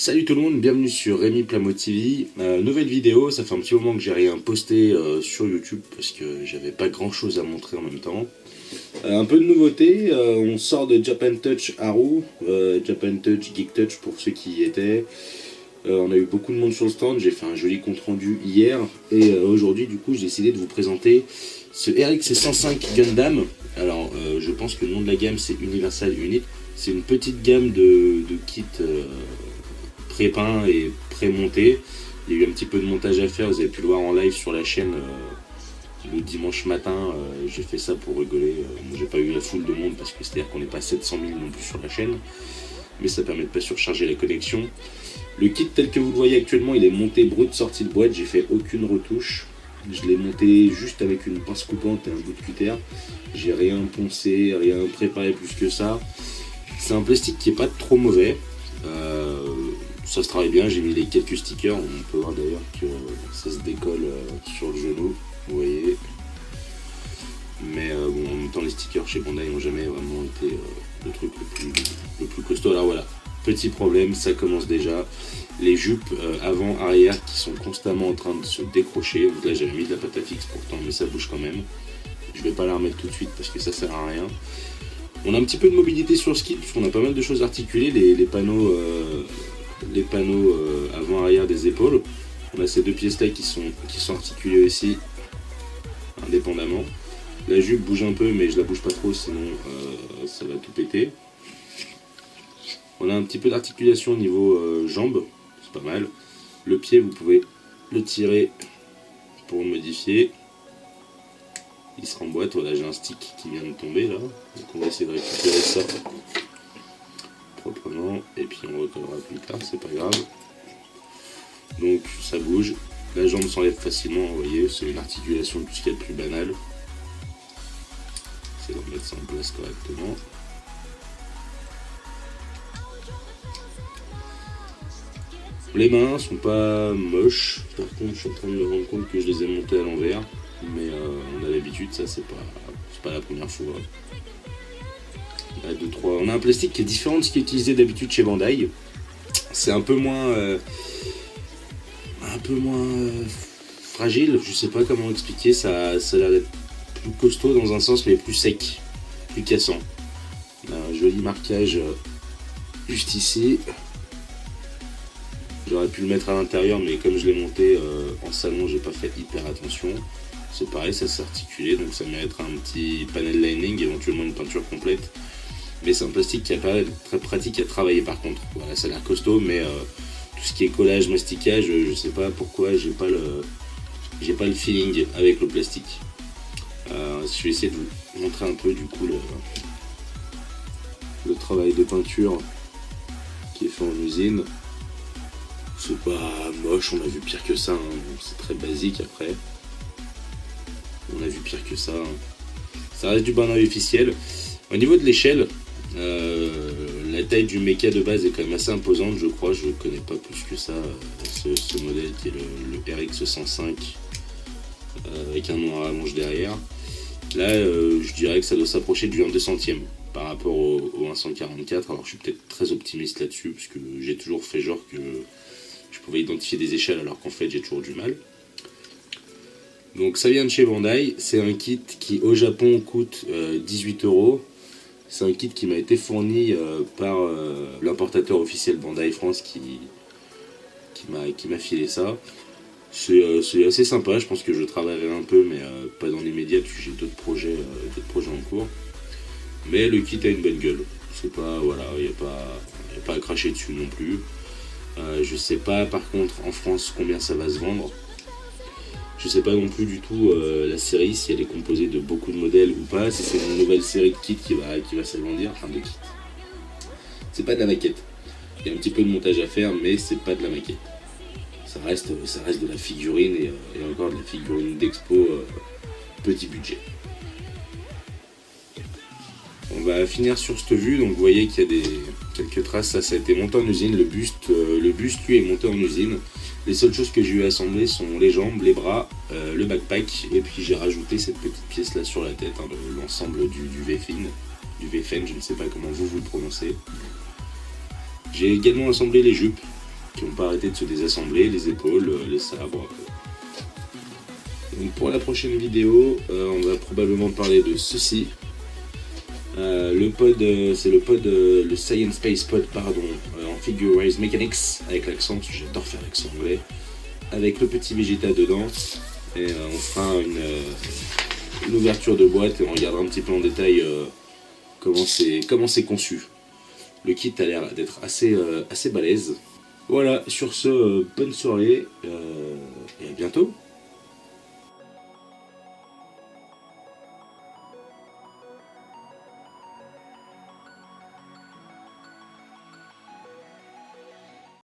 Salut tout le monde, bienvenue sur Rémi Plamo TV. Nouvelle vidéo, ça fait un petit moment que j'ai rien posté sur YouTube parce que j'avais pas grand chose à montrer en même temps. Un peu de nouveauté, on sort de Japan Touch Haru, Japan Touch, Geek Touch pour ceux qui y étaient. On a eu beaucoup de monde sur le stand, j'ai fait un joli compte rendu hier et aujourd'hui du coup j'ai décidé de vous présenter ce RX 105 Gundam. Alors je pense que le nom de la gamme c'est Universal Unit, c'est une petite gamme de kits pré-peint et pré-monté. Il y a eu un petit peu de montage à faire, vous avez pu le voir en live sur la chaîne le dimanche matin. J'ai fait ça pour rigoler. Moi j'ai pas eu la foule de monde parce que c'est-à-dire qu'on n'est pas 700 000 non plus sur la chaîne, mais ça permet de pas surcharger la connexion. Le kit tel que vous le voyez actuellement, il est monté brut sorti de boîte, j'ai fait aucune retouche. Je l'ai monté juste avec une pince coupante et un bout de cutter. J'ai rien poncé, rien préparé plus que ça. C'est un plastique qui est pas trop mauvais. Ça se travaille bien, j'ai mis les quelques stickers, on peut voir d'ailleurs que ça se décolle sur le genou, vous voyez. Mais bon, en même temps les stickers chez Bandai n'ont jamais vraiment été le truc le plus costaud. Alors voilà, petit problème, ça commence déjà. Les jupes avant-arrière qui sont constamment en train de se décrocher. Donc là j'avais mis de la pâte à fixe pourtant, mais ça bouge quand même. Je vais pas la remettre tout de suite parce que ça sert à rien. On a un petit peu de mobilité sur ce kit, puisqu'on a pas mal de choses articulées, les panneaux avant-arrière des épaules. On a ces deux pièces là qui sont articulées aussi, indépendamment. La jupe bouge un peu, mais je la bouge pas trop, sinon ça va tout péter. On a un petit peu d'articulation au niveau jambes, c'est pas mal. Le pied, vous pouvez le tirer pour le modifier. Il se remboîte, voilà, j'ai un stick qui vient de tomber là, donc on va essayer de récupérer ça proprement, et puis on recollera plus tard, c'est pas grave. Donc ça bouge, la jambe s'enlève facilement, vous voyez, c'est une articulation de tout ce qu'il y a de plus banal. C'est de remettre ça en place correctement. Les mains sont pas moches, par contre je suis en train de me rendre compte que je les ai montées à l'envers, mais on a l'habitude, ça c'est pas la première fois. On a un plastique qui est différent de ce qui est utilisé d'habitude chez Bandai. C'est un peu moins fragile, je sais pas comment expliquer, ça a l'air d'être plus costaud dans un sens mais plus sec, plus cassant. Un joli marquage juste ici. J'aurais pu le mettre à l'intérieur, mais comme je l'ai monté en salon, j'ai pas fait hyper attention. C'est pareil, ça s'est articulé, donc ça méritera un petit panel lining, éventuellement une peinture complète. Mais c'est un plastique qui apparaît très pratique à travailler par contre. Voilà, ça a l'air costaud, mais tout ce qui est collage, masticage, je sais pas pourquoi, j'ai pas le feeling avec le plastique. Je vais essayer de vous montrer un peu du coup le travail de peinture qui est fait en usine. C'est pas moche, on a vu pire que ça, hein. C'est très basique après. On a vu pire que ça. Hein. Ça reste du Bandai officiel. Au niveau de l'échelle, la taille du mecha de base est quand même assez imposante, je crois. Je ne connais pas plus que ça ce modèle qui est le RX 105 avec un nom à rallonge derrière. Là, je dirais que ça doit s'approcher du 1/2 centième par rapport au 144. Alors je suis peut-être très optimiste là-dessus parce que j'ai toujours fait genre que je pouvais identifier des échelles alors qu'en fait j'ai toujours du mal. Donc ça vient de chez Bandai, c'est un kit qui au Japon coûte 18 €. C'est un kit qui m'a été fourni par l'importateur officiel Bandai France qui m'a filé ça. C'est assez sympa, je pense que je travaillerai un peu mais pas dans l'immédiat parce que j'ai d'autres projets en cours. Mais le kit a une bonne gueule, c'est pas, voilà, il n'y a pas à cracher dessus non plus. Je sais pas par contre en France combien ça va se vendre. Je sais pas non plus du tout la série, si elle est composée de beaucoup de modèles ou pas, si c'est une nouvelle série de kits qui va s'agrandir, enfin de kits. C'est pas de la maquette. Il y a un petit peu de montage à faire, mais c'est pas de la maquette. Ça reste de la figurine et encore de la figurine d'expo petit budget. On va finir sur cette vue, donc vous voyez qu'il y a quelques traces, ça a été monté en usine, le buste lui est monté en usine. Les seules choses que j'ai eu à assembler sont les jambes, les bras, le backpack, et puis j'ai rajouté cette petite pièce là sur la tête, hein, l'ensemble du V-fin, je ne sais pas comment vous le prononcez. J'ai également assemblé les jupes, qui n'ont pas arrêté de se désassembler, les épaules, les sabres. Donc pour la prochaine vidéo, on va probablement parler de ceci. Le pod, c'est le Science Space Pod, pardon, en Figure-Wise Mechanics, avec l'accent, parce que j'adore faire l'accent anglais, avec le petit Vegeta dedans, et on fera une ouverture de boîte et on regardera un petit peu en détail comment c'est conçu. Le kit a l'air d'être assez balèze. Voilà, sur ce, bonne soirée et à bientôt.